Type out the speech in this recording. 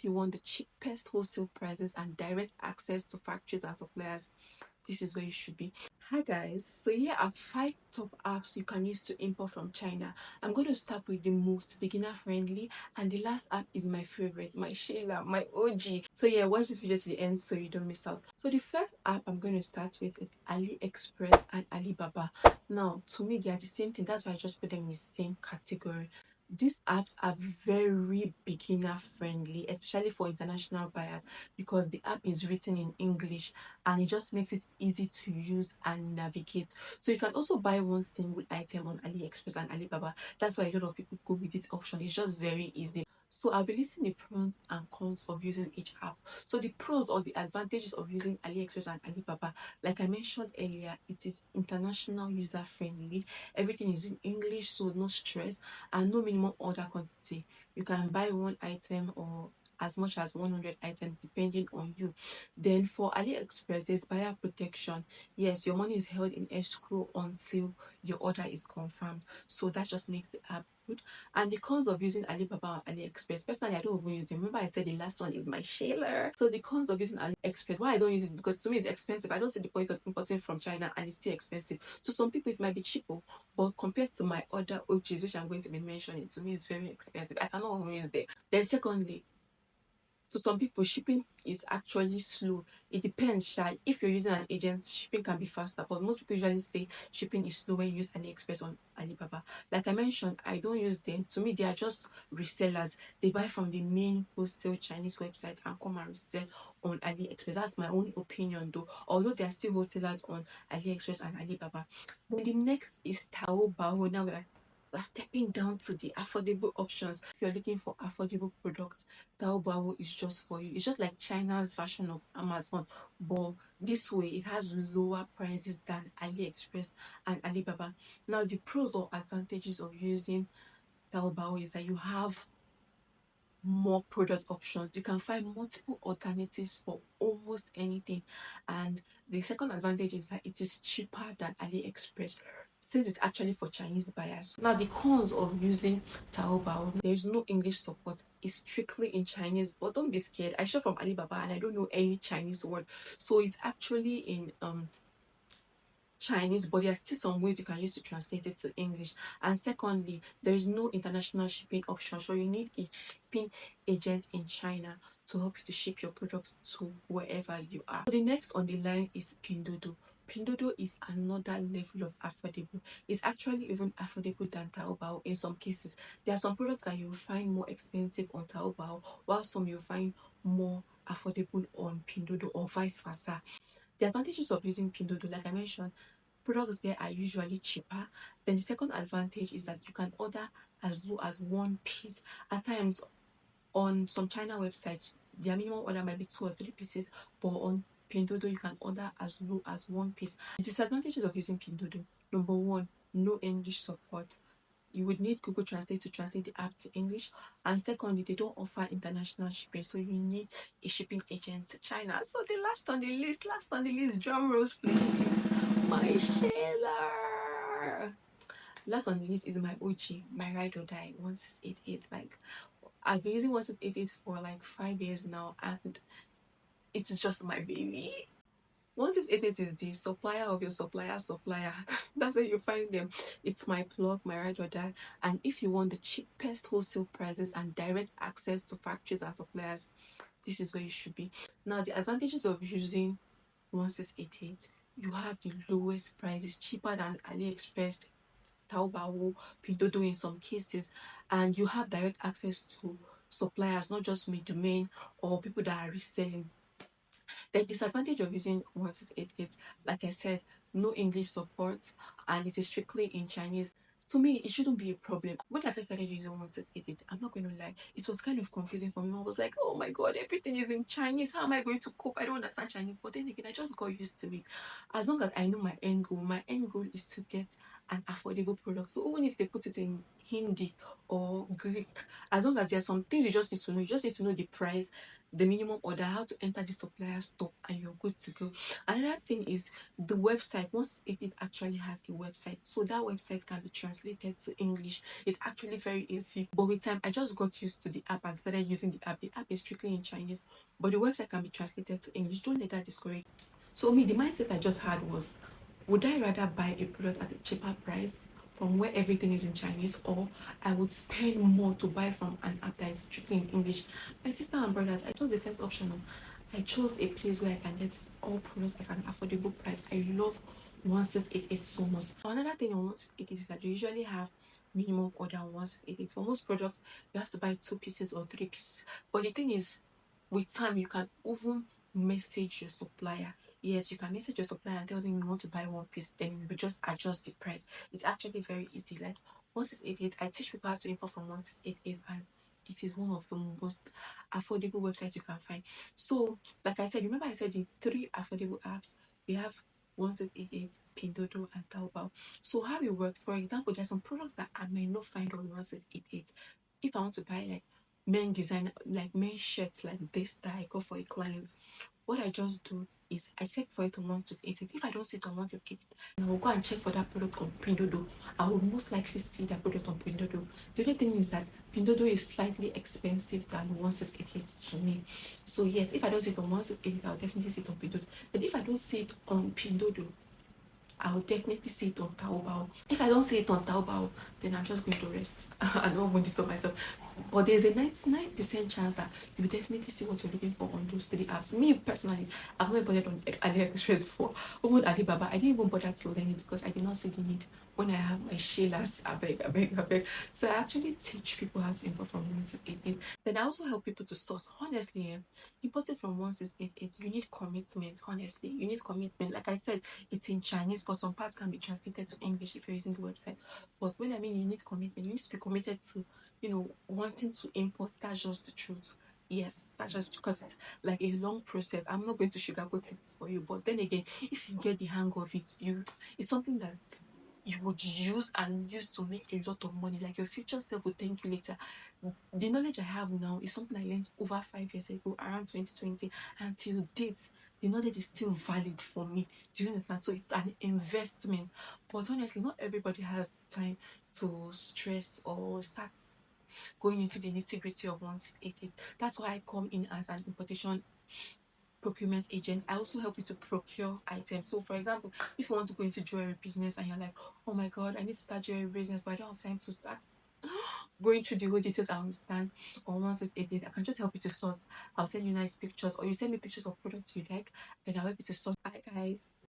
you want the cheapest wholesale prices and direct access to factories and suppliers, this is where you should be. Hi guys, so here are 5 top apps you can use to import from China. I'm going to start with the most beginner friendly, and the last app is my favorite, my Shayla, my OG. So yeah, watch this video to the end so you don't miss out. So the first app I'm going to start with is AliExpress and Alibaba. Now to me they are the same thing, that's why I just put them in the same category. These apps are very beginner friendly, especially for international buyers, because the app is written in English and it just makes it easy to use and navigate. So you can also buy one single item on AliExpress and Alibaba. That's why a lot of people go with this option. It's just very easy. So I'll be listing the pros and cons of using each app. So the pros or the advantages of using AliExpress and Alibaba, like I mentioned earlier, it is international user friendly. Everything is in English, so no stress and no minimum order quantity. You can buy one item or as much as 100 items depending on you. Then for AliExpress, there's buyer protection. Yes, your money is held in escrow until your order is confirmed. So that just makes the app good. And the cons of using Alibaba and AliExpress, personally, I don't even use them. Remember, I said the last one is my shaler. So the cons of using AliExpress, why I don't use it is because to me it's expensive. I don't see the point of importing from China and it's still expensive. To some people, it might be cheaper, but compared to my other OGs, which I'm going to be mentioning, to me it's very expensive. I cannot even use them. Then secondly, to some people shipping is actually slow. It depends, shy. If you're using an agent, shipping can be faster, but most people usually say shipping is slow when you use AliExpress on Alibaba. Like I mentioned, I don't use them. To me, they are just resellers. They buy from the main wholesale Chinese websites and come and resell on AliExpress. That's my own opinion though, although they are still wholesalers on AliExpress and Alibaba. Then the next is Taobao. Now we're stepping down to the affordable options. If you're looking for affordable products, Taobao is just for you. It's just like China's version of Amazon, but this way it has lower prices than AliExpress and Alibaba. Now, the pros or advantages of using Taobao is that you have more product options. You can find multiple alternatives for almost anything. And the second advantage is that it is cheaper than AliExpress since it's actually for Chinese buyers. Now the cons of using Taobao, there's no English support. It's strictly in Chinese, but don't be scared. I shop from Alibaba and I don't know any Chinese word. So it's actually in Chinese, but there are still some ways you can use to translate it to English. And secondly, there is no international shipping option, so you need a shipping agent in China to help you to ship your products to wherever you are. So the next on the line is Pinduoduo. Pinduoduo is another level of affordable. It's actually even affordable than Taobao in some cases. There are some products that you will find more expensive on Taobao, while some you'll find more affordable on Pinduoduo or vice versa. The advantages of using Pinduoduo, like I mentioned, products there are usually cheaper. Then the second advantage is that you can order as low as one piece. At times on some China websites, their minimum order might be 2 or 3 pieces, but on Pinduoduo you can order as low as one piece. The disadvantages of using Pinduoduo: number one, no English support. You would need Google Translate to translate the app to English. And secondly, they don't offer international shipping, so you need a shipping agent to China. So the last on the list, drum rolls please, my Shayla. Last on the list is my OG, my ride or die 1688. Like, I've been using 1688 for like 5 years now, and it is just my baby. 1688 is the supplier of your supplier. That's where you find them. It's my plug, my ride or die. And if you want the cheapest wholesale prices and direct access to factories and suppliers, this is where you should be. Now, the advantages of using 1688: you have the lowest prices, cheaper than AliExpress, Taobao, Pinduoduo in some cases, and you have direct access to suppliers, not just middlemen or people that are reselling. The disadvantage of using 1688, like I said, no English support and it is strictly in Chinese. To me, it shouldn't be a problem. When I first started using 1688, I'm not going to lie, it was kind of confusing for me. I was like, oh my god, everything is in Chinese. How am I going to cope? I don't understand Chinese. But then again, I just got used to it. As long as I know my end goal is to get an affordable product. So even if they put it in Hindi or Greek, as long as there are some things you just need to know, you just need to know the price, the minimum order, how to enter the supplier store, and you're good to go. Another thing is the website. Once it actually has a website, so that website can be translated to English. It's actually very easy. But with time, I just got used to the app and started using the app. The app is strictly in Chinese, but the website can be translated to English. Don't let that discourage. So me, the mindset I just had was, would I rather buy a product at a cheaper price from where everything is in Chinese, or I would spend more to buy from an app that is strictly in English? My sister and brothers, I chose the first option. I chose a place where I can get all products at an affordable price. I love 1688 so much. Another thing on 1688 is that you usually have minimum order on 1688. For most products, you have to buy 2 pieces or 3 pieces. But the thing is, with time, you can even message your supplier. Yes, you can message your supplier and tell them you want to buy 1 piece, then you will just adjust the price. It's actually very easy. Like 1688, I teach people how to import from 1688, and it is one of the most affordable websites you can find. So, like I said, remember I said the three affordable apps. We have 1688, Pinduoduo, and Taobao. So how it works, for example, there's some products that I may not find on 1688. If I want to buy like men design, like men shirts like this that I got for a client, what I just do is I check for it on 1688. If I don't see it on 1688, I will go and check for that product on Pinduoduo. I will most likely see that product on Pinduoduo. The only thing is that Pinduoduo is slightly expensive than 1688 to me. So yes, if I don't see it on 1688, I'll definitely see it on Pinduoduo. But if I don't see it on Pinduoduo, I will definitely see it on Taobao. If I don't see it on Taobao, then I'm just going to rest. I don't want to disturb myself. But there's a 99% chance that you will definitely see what you're looking for on those three apps. Me personally, I've never bothered on AliExpress before. Even Alibaba, I didn't even bother to learn it because I did not see the need. When I have my shillers, I beg, I beg, I beg. So I actually teach people how to import from 1688. Then I also help people to source. Honestly, importing from 1688, you need commitment. Honestly, you need commitment. Like I said, it's in Chinese, but some parts can be translated to English if you're using the website. But when I mean you need commitment, you need to be committed to, wanting to import. That's just the truth. Yes, that's just because it's like a long process. I'm not going to sugarcoat it for you, but then again, if you get the hang of it, it's something that you would use to make a lot of money. Like your future self will thank you later. The knowledge I have now is something I learned over 5 years ago, around 2020, and till date, the knowledge is still valid for me. Do you understand? So it's an investment. But honestly, not everybody has the time to stress or start going into the nitty-gritty of 1688. That's why I come in as an importation procurement agent. I also help you to procure items. So for example, if you want to go into jewelry business and you're like, oh my god, I need to start jewelry business, but I don't have time to start going through the whole details, I understand. Or once it's edit, I can just help you to source. I'll send you nice pictures, or you send me pictures of products you like, then I'll help you to source. Hi guys.